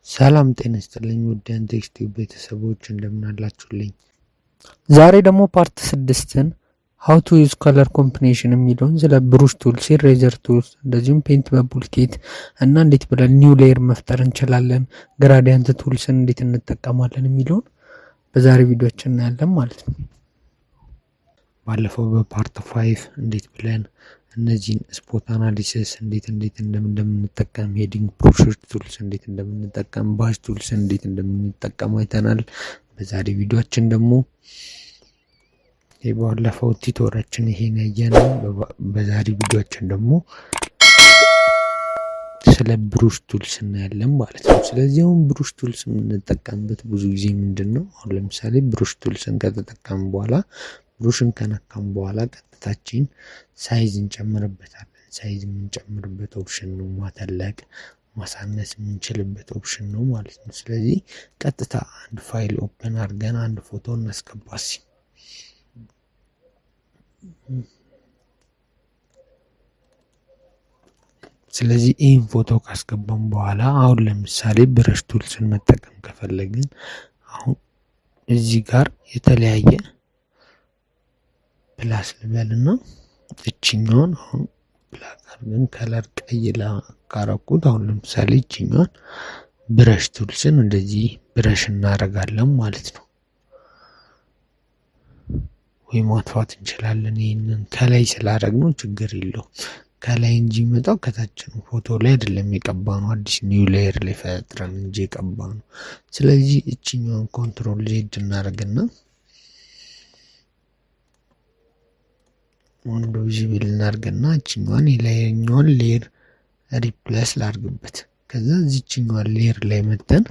ሰላም ጤና ይስጥልኝ ውድ የአንቴክስ ቲዩብ ቤተሰቦች እንደምን አላችሁልኝ? ዛሬ ደግሞ ፓርት 6ን ሃው ቱ ዩዝ ከለር ኮምቢኔሽን የሚለውን ስለ ብሩሽ ቱልስ፣ ኢሬዘር ቱልስ እንደዚሁም ፔንት በቡልኬት እና እንዴት ብለን ኒው ሌየር መፍጠር እንችላለን፣ ግራዲያንት ቱልስን እንዴት እንጠቀማለን የሚለውን በዛሬ ቪዲዮችን እናያለን ማለት ነው። ባለፈው በፓርት 5 እንዴት ብለን እነዚህን ስፖት አናሊሲስ እንዴት እንደምንጠቀም፣ ሄዲንግ ብሩሽ ቱልስ እንዴት እንደምንጠቀም፣ ባሽ ቱልስ እንዴት እንደምንጠቀም አይተናል። በዛሬ ቪዲዮችን ደግሞ የባለፈው ቲቶራችን ይሄን ያየነው፣ በዛሬ ቪዲዮችን ደግሞ ስለ ብሩሽ ቱልስ እናያለን ማለት ነው። ስለዚህ አሁን ብሩሽ ቱልስ የምንጠቀምበት ብዙ ጊዜ ምንድነው? አሁን ለምሳሌ ብሩሽ ቱልስን ከተጠቀምን በኋላ ብሩሽን ከነካም በኋላ ቀጥታችን ሳይዝ እንጨምርበታለን። ሳይዝ የምንጨምርበት ኦፕሽን ነው። ማተለቅ ማሳነስ የምንችልበት ኦፕሽን ነው ማለት ነው። ስለዚህ ቀጥታ አንድ ፋይል ኦፕን አድርገን አንድ ፎቶ እናስገባሲ። ስለዚህ ይህን ፎቶ ካስገባን በኋላ አሁን ለምሳሌ ብረሽ ቱልስን መጠቀም ከፈለግን አሁን እዚህ ጋር የተለያየ ፕላስ ልበልና እችኛውን አሁን ብላክ አድርገን ከለር ቀይ ካረኩት አሁን ለምሳሌ እችኛውን ብረሽ ቱልስን እንደዚህ ብረሽ እናደርጋለን ማለት ነው። ወይ ማጥፋት እንችላለን። ይሄንን ከላይ ስላደረግነው ችግር የለውም። ከላይ እንጂ መጣው ከታች ነው። ፎቶ ላይ አይደለም የቀባነው፣ አዲስ ኒው ሌየር ላይ ፈጥረን እንጂ የቀባነው። ስለዚህ እችኛውን ኮንትሮል ዜድ እናደርግና ወንዶ ቪዚብል እናርገና እችኛዋን የላይኛውን ሌየር ሪፕሌስ ላርግበት። ከዛ እዚህኛዋን ሌየር ላይ መተን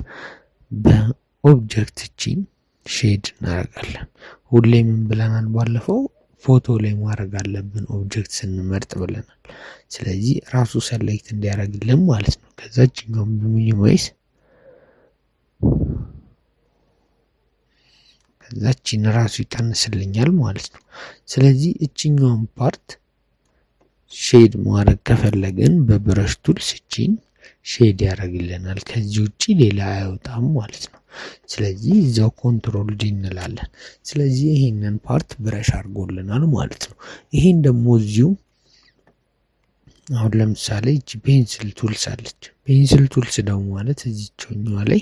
በኦብጀክት ቺን ሼድ እናደርጋለን። ሁሌ ምን ብለናል? ባለፈው ፎቶ ላይ ማድረግ አለብን ኦብጀክት ስንመርጥ ብለናል። ስለዚህ ራሱ ሰሌክት እንዲያደርግልን ማለት ነው። ከዛ እችኛውን በሚኒማይዝ ከዛችን ራሱ ይቀንስልኛል ማለት ነው። ስለዚህ እችኛውን ፓርት ሼድ ማድረግ ከፈለግን በብረሽ ቱልስ እቺን ሼድ ያደርግልናል። ከዚህ ውጪ ሌላ አይወጣም ማለት ነው። ስለዚህ እዛው ኮንትሮል ዲ እንላለን። ስለዚህ ይሄንን ፓርት ብረሽ አድርጎልናል ማለት ነው። ይሄን ደግሞ እዚሁ አሁን ለምሳሌ እቺ ፔንስል ቱልስ አለች። ፔንስል ቱልስ ደግሞ ማለት እዚህኛው ላይ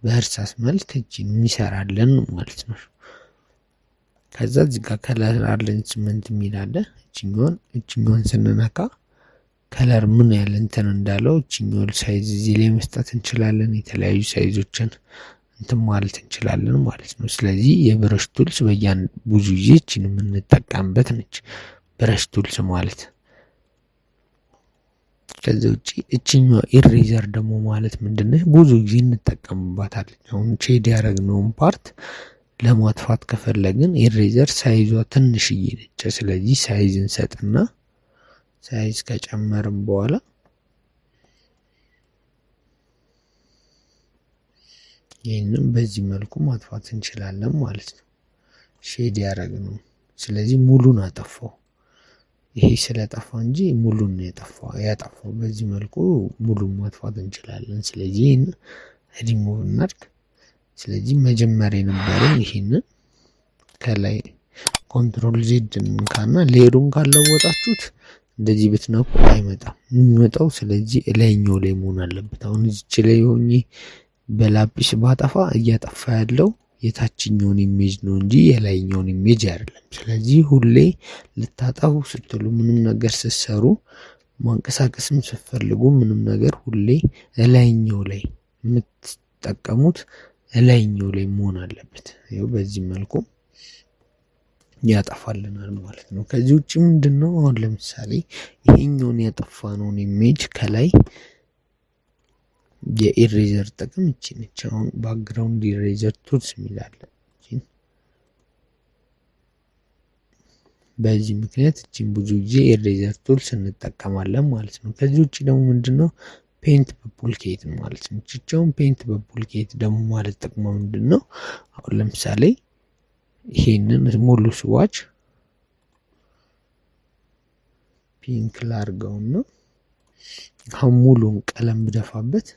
በእርሳስ መልክ እቺን የሚሰራልን ማለት ነው። ከዛ እዚህ ጋር ከለር አላይንመንት የሚል አለ። እቺኛውን ስንነካ ከለር ምን ያህል እንትን እንዳለው እቺኛውን ሳይዝ እዚህ ላይ መስጠት እንችላለን። የተለያዩ ሳይዞችን እንትን ማለት እንችላለን ማለት ነው። ስለዚህ የብረሽ ቱልስ ብዙ ጊዜ እቺን የምንጠቀምበት ነች ብረሽ ቱልስ ማለት። ከዚህ ውጪ እችኛው ኢሬዘር ደግሞ ማለት ምንድነው? ብዙ ጊዜ እንጠቀምባታለን። አሁን ሼድ ያደረግነውን ፓርት ለማጥፋት ከፈለግን ኢሬዘር ሳይዟ ትንሽዬ ነች። ስለዚህ ሳይዝ እንሰጥና ሳይዝ ከጨመርን በኋላ ይህንን በዚህ መልኩ ማጥፋት እንችላለን ማለት ነው። ሼድ ያደረግነው ስለዚህ ሙሉን አጠፋው። ይሄ ስለጠፋ እንጂ ሙሉን ነው ያጠፋው። በዚህ መልኩ ሙሉን ማጥፋት እንችላለን። ስለዚህ ይሄን ሪሙቭ እናድርግ። ስለዚህ መጀመሪያ የነበረን ይሄንን ከላይ ኮንትሮል ዜድ እንካና ሌየሩን ካለወጣችሁት እንደዚህ ብትነኩ አይመጣም የሚመጣው። ስለዚህ ላይኛው ላይ መሆን አለበት። አሁን እዚች ላይ ሆኜ በላጲስ ባጠፋ እያጠፋ ያለው የታችኛውን ኢሜጅ ነው እንጂ የላይኛውን ኢሜጅ አይደለም። ስለዚህ ሁሌ ልታጠፉ ስትሉ ምንም ነገር ስትሰሩ ማንቀሳቀስም ስትፈልጉ ምንም ነገር ሁሌ ላይኛው ላይ የምትጠቀሙት ላይኛው ላይ መሆን አለበት። ይኸው በዚህ መልኩ ያጠፋልናል ማለት ነው። ከዚህ ውጪ ምንድነው? አሁን ለምሳሌ ይሄኛውን ያጠፋነውን ኢሜጅ ከላይ የኢሬዘር ጥቅም እቺ ነች። አሁን ባክግራውንድ ኢሬዘር ቱልስ የሚላል በዚህ ምክንያት እቺን ብዙ ጊዜ ኢሬዘር ቱልስ እንጠቀማለን ማለት ነው። ከዚህ ውጪ ደግሞ ምንድነው? ፔንት በቡልኬት ማለት ነው። እቺውን ፔንት በቡልኬት ደግሞ ማለት ጥቅሙ ምንድነው? አሁን ለምሳሌ ይሄንን ሙሉ ስዋች ፒንክ ላርገውና አሁን ሙሉን ቀለም ብደፋበት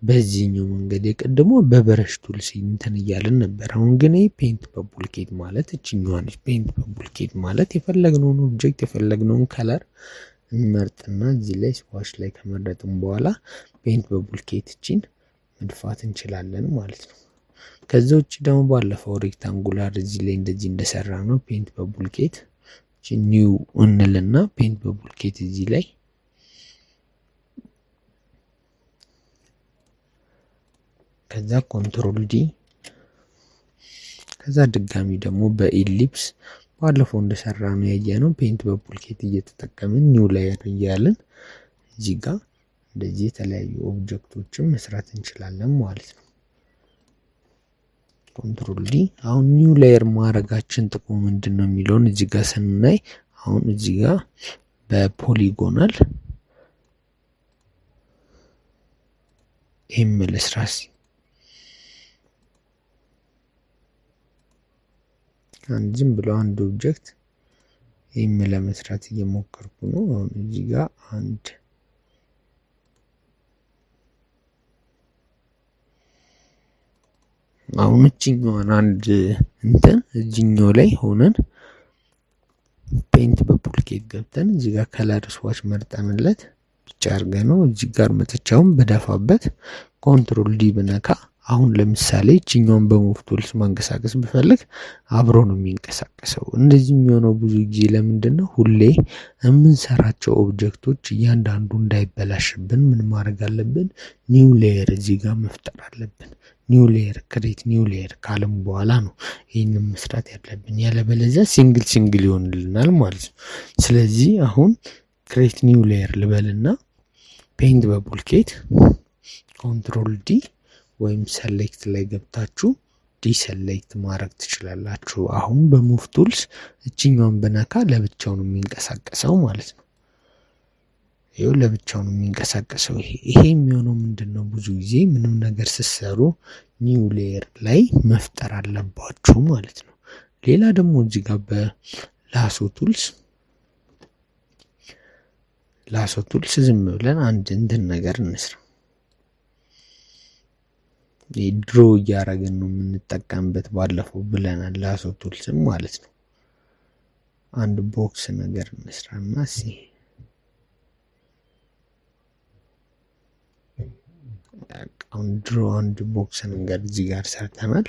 በዚህኛው መንገድ የቀድሞ በብረሽ ቱልስ እንትን እያልን ነበር። አሁን ግን ይሄ ፔንት በቡልኬት ማለት እችኛዋ ነች። ፔንት በቡልኬት ማለት የፈለግነውን ኦብጀክት የፈለግነውን ከለር እንመርጥና እዚህ ላይ ስዋሽ ላይ ከመረጥን በኋላ ፔንት በቡልኬት እቺን መድፋት እንችላለን ማለት ነው። ከዛ ውጭ ደግሞ ባለፈው ሬክታንጉላር እዚህ ላይ እንደዚህ እንደሰራ ነው ፔንት በቡልኬት እቺ ኒው እንልና ፔንት በቡልኬት እዚህ ላይ ከዛ ኮንትሮል ዲ ከዛ ድጋሚ ደግሞ በኢሊፕስ ባለፈው እንደሰራ ነው ያየነው ፔንት በቡልኬት እየተጠቀምን ኒው ላየር እያልን እዚህ ጋር እንደዚህ የተለያዩ ኦብጀክቶችን መስራት እንችላለን ማለት ነው። ኮንትሮል ዲ አሁን ኒው ላየር ማድረጋችን ጥቅሙ ምንድነው የሚለውን እዚህ ጋር ስናይ አሁን እዚህ ጋር በፖሊጎናል ኤምልስራስ ዝም ብሎ አንድ ኦብጀክት ይሄን ለመስራት እየሞከርኩ ነው። አሁን እዚህ ጋር አንድ አሁን እቺኛዋን አንድ እንትን እዚህኛው ላይ ሆነን ፔንት በቡልኬት ገብተን እዚህ ጋር ከለር ስዋች መርጠንለት ብቻ አድርገነው እዚህ ጋር መጥቻውን በደፋበት ኮንትሮል ዲ ብነካ አሁን ለምሳሌ እቺኛውን በሙቭ ቱልስ ማንቀሳቀስ ብፈልግ አብሮ ነው የሚንቀሳቀሰው። እንደዚህ የሚሆነው ብዙ ጊዜ ለምንድነው ሁሌ የምንሰራቸው ኦብጀክቶች እያንዳንዱ እንዳይበላሽብን ምን ማድረግ አለብን? ኒው ሌየር እዚህ ጋር መፍጠር አለብን። ኒው ሌየር ክሬት ኒው ሌየር ካለም በኋላ ነው ይሄንን መስራት ያለብን። ያለበለዚያ ሲንግል ይሆንልናል ማለት ነው። ስለዚህ አሁን ክሬት ኒው ሌየር ልበልና ፔንት በቡልኬት ኮንትሮል ዲ ወይም ሰሌክት ላይ ገብታችሁ ዲሰሌክት ማድረግ ትችላላችሁ። አሁን በሙቭ ቱልስ እቺኛውን በነካ ለብቻው ነው የሚንቀሳቀሰው ማለት ነው። ይሄው ለብቻው ነው የሚንቀሳቀሰው። ይሄ የሚሆነው ምንድነው? ብዙ ጊዜ ምንም ነገር ስትሰሩ ኒው ሌየር ላይ መፍጠር አለባችሁ ማለት ነው። ሌላ ደግሞ እዚህ ጋር በላሶ ቱልስ ዝም ብለን አንድ እንትን ነገር እንስራ። ድሮ እያደረግን ነው የምንጠቀምበት ባለፈው ብለናል። ላሶ ቱልስም ማለት ነው። አንድ ቦክስ ነገር እንስራና አሁን ድሮ አንድ ቦክስ ነገር እዚህ ጋር ሰርተናል።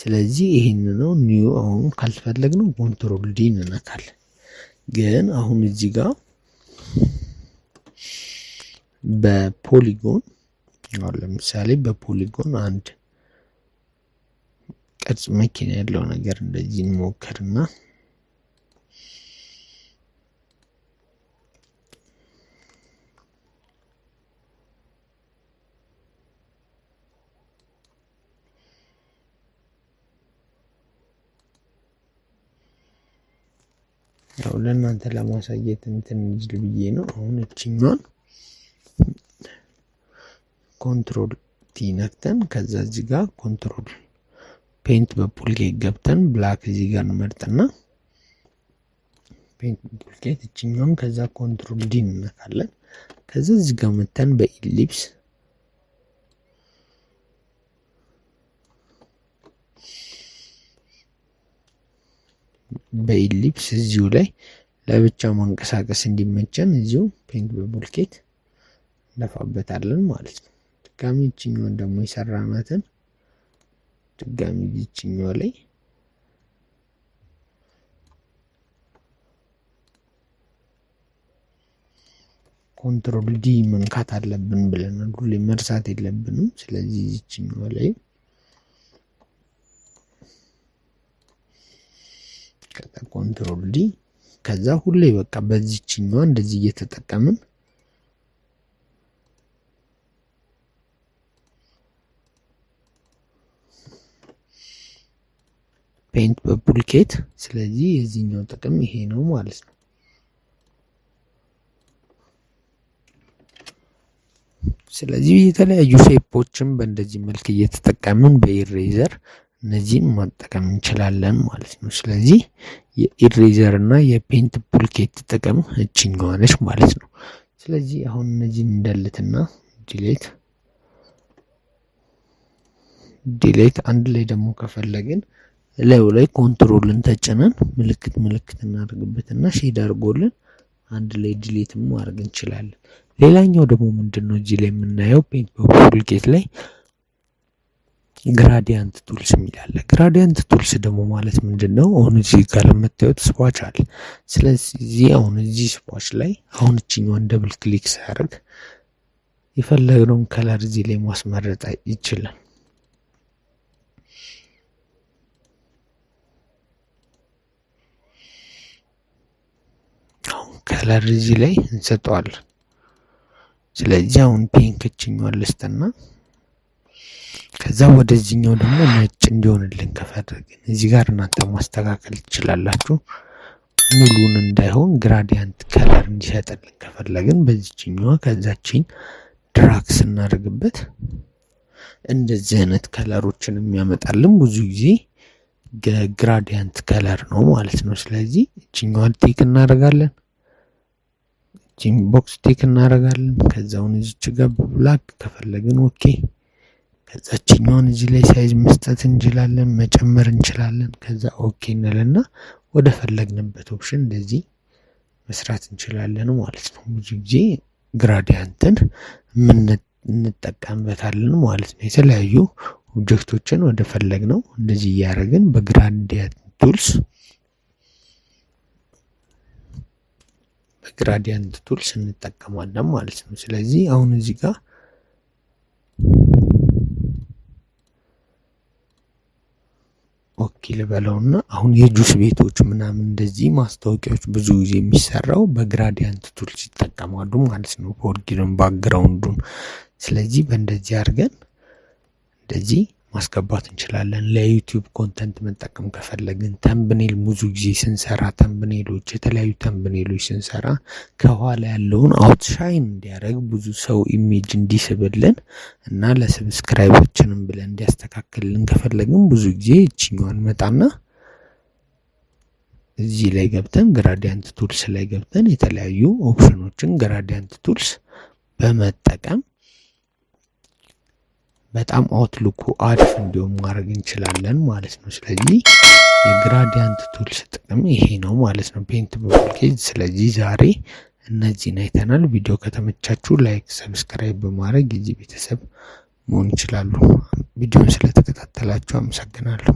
ስለዚህ ይሄን ነው ኒው። አሁን ካልፈለግነው ኮንትሮል ዲ እንነካለን። ግን አሁን እዚህ ጋር በፖሊጎን አሁን ለምሳሌ በፖሊጎን አንድ ቅርጽ መኪና ያለው ነገር እንደዚህ እንሞክርና ያው ለእናንተ ለማሳየት እንትን እንጅል ብዬ ነው። አሁን እቺኛን ኮንትሮል ቲ ነክተን ከዛ እዚህ ጋር ኮንትሮል ፔንት በቡልኬት ገብተን ብላክ እዚህ ጋር እንመርጥና ፔንት በቡልኬት እቺኛውን ከዛ ኮንትሮል ዲ እንነካለን። ከዛ እዚህ ጋር መተን በኢሊፕስ እዚሁ ላይ ለብቻ ማንቀሳቀስ እንዲመቸን እዚሁ ፔንት በቡልኬት እንለፋበታለን ማለት ነው። ድጋሚ እቺኛውን ደግሞ የሰራናትን ድጋሚ እቺኛው ላይ ኮንትሮል ዲ መንካት አለብን ብለናል። ሁሌ መርሳት የለብንም። ስለዚህ እቺኛው ላይ ከዛ ኮንትሮል ዲ ከዛ ሁሌ በቃ በዚህኛው እንደዚህ እየተጠቀምን ፔንት በቡልኬት። ስለዚህ የዚህኛው ጥቅም ይሄ ነው ማለት ነው። ስለዚህ የተለያዩ ሼፖችን በእንደዚህ መልክ እየተጠቀምን በኢሬዘር እነዚህን መጠቀም እንችላለን ማለት ነው። ስለዚህ የኢሬዘር እና የፔንት ፑልኬት ጥቅም እችኛዋ ነች ማለት ነው። ስለዚህ አሁን እነዚህን እንደልትና ዲሌት አንድ ላይ ደግሞ ከፈለግን ላዩ ላይ ኮንትሮልን ተጭነን ምልክት እናደርግበትና ሼድ አድርጎልን አንድ ላይ ዲሌት ማድረግ እንችላለን። ሌላኛው ደግሞ ምንድነው እዚህ ላይ የምናየው ፔንት ፑልኬት ላይ ግራዲያንት ቱልስ የሚላለ። ግራዲያንት ቱልስ ደግሞ ማለት ምንድነው? አሁን እዚህ ጋር የምታዩት ስፓች አለ። ስለዚህ አሁን እዚህ ስፓች ላይ አሁን እቺኛዋን ደብል ክሊክ ሳያደርግ የፈለግነውን ከለር እዚህ ላይ ማስመረጥ ይችላል። አሁን ከለር እዚህ ላይ እንሰጠዋለን። ስለዚህ አሁን ፒንክ እቺኛዋን ልስጥና ከዛ ወደዚህኛው ደግሞ ነጭ እንዲሆንልን ከፈለግን እዚህ ጋር እናንተ ማስተካከል ትችላላችሁ። ሙሉን እንዳይሆን ግራዲያንት ከለር እንዲሰጥልን ከፈለግን በዚህኛው ከዛችን ድራግ ስናደርግበት እንደዚህ አይነት ከለሮችን የሚያመጣልን ብዙ ጊዜ ግራዲያንት ከለር ነው ማለት ነው። ስለዚህ እቺኛዋን ቲክ እናደርጋለን። እቺን ቦክስ ቲክ እናደርጋለን። ከዛውን እዚች ጋር ብላክ ከፈለግን ኦኬ። ከዛችኛውን እዚህ ላይ ሳይዝ መስጠት እንችላለን፣ መጨመር እንችላለን። ከዛ ኦኬ እንልና ወደ ፈለግንበት ኦፕሽን እንደዚህ መስራት እንችላለን ማለት ነው። ብዙ ጊዜ ግራዲያንትን እንጠቀምበታለን ማለት ነው። የተለያዩ ኦብጀክቶችን ወደ ፈለግነው እንደዚህ እያደረግን በግራዲያንት ቱልስ እንጠቀማለን ማለት ነው። ስለዚህ አሁን እዚህ ጋር ኦኬ ልበለውና አሁን የጁስ ቤቶች ምናምን እንደዚህ ማስታወቂያዎች ብዙ ጊዜ የሚሰራው በግራዲያንት ቱልስ ይጠቀማሉ ማለት ነው፣ ፎርጊርን ባክግራውንዱን። ስለዚህ በእንደዚህ አድርገን እንደዚህ ማስገባት እንችላለን። ለዩቲዩብ ኮንተንት መጠቀም ከፈለግን ተምብኔል ብዙ ጊዜ ስንሰራ የተለያዩ ተምብኔሎች ስንሰራ ከኋላ ያለውን አውትሻይን እንዲያደርግ ብዙ ሰው ኢሜጅ እንዲስብልን እና ለሰብስክራይባችንም ብለን እንዲያስተካክልልን ከፈለግን ብዙ ጊዜ እቺኛዋን መጣና እዚህ ላይ ገብተን ግራዲያንት ቱልስ ላይ ገብተን የተለያዩ ኦፕሽኖችን ግራዲያንት ቱልስ በመጠቀም በጣም አውትሉኩ አሪፍ እንዲሆን ማድረግ እንችላለን ማለት ነው። ስለዚህ የግራዲያንት ቱልስ ጥቅም ይሄ ነው ማለት ነው፣ ፔንት ፑልኬት። ስለዚህ ዛሬ እነዚህን አይተናል። ቪዲዮ ከተመቻችሁ ላይክ፣ ሰብስክራይብ በማድረግ የዚህ ቤተሰብ መሆን ይችላሉ። ቪዲዮን ስለተከታተላችሁ አመሰግናለሁ።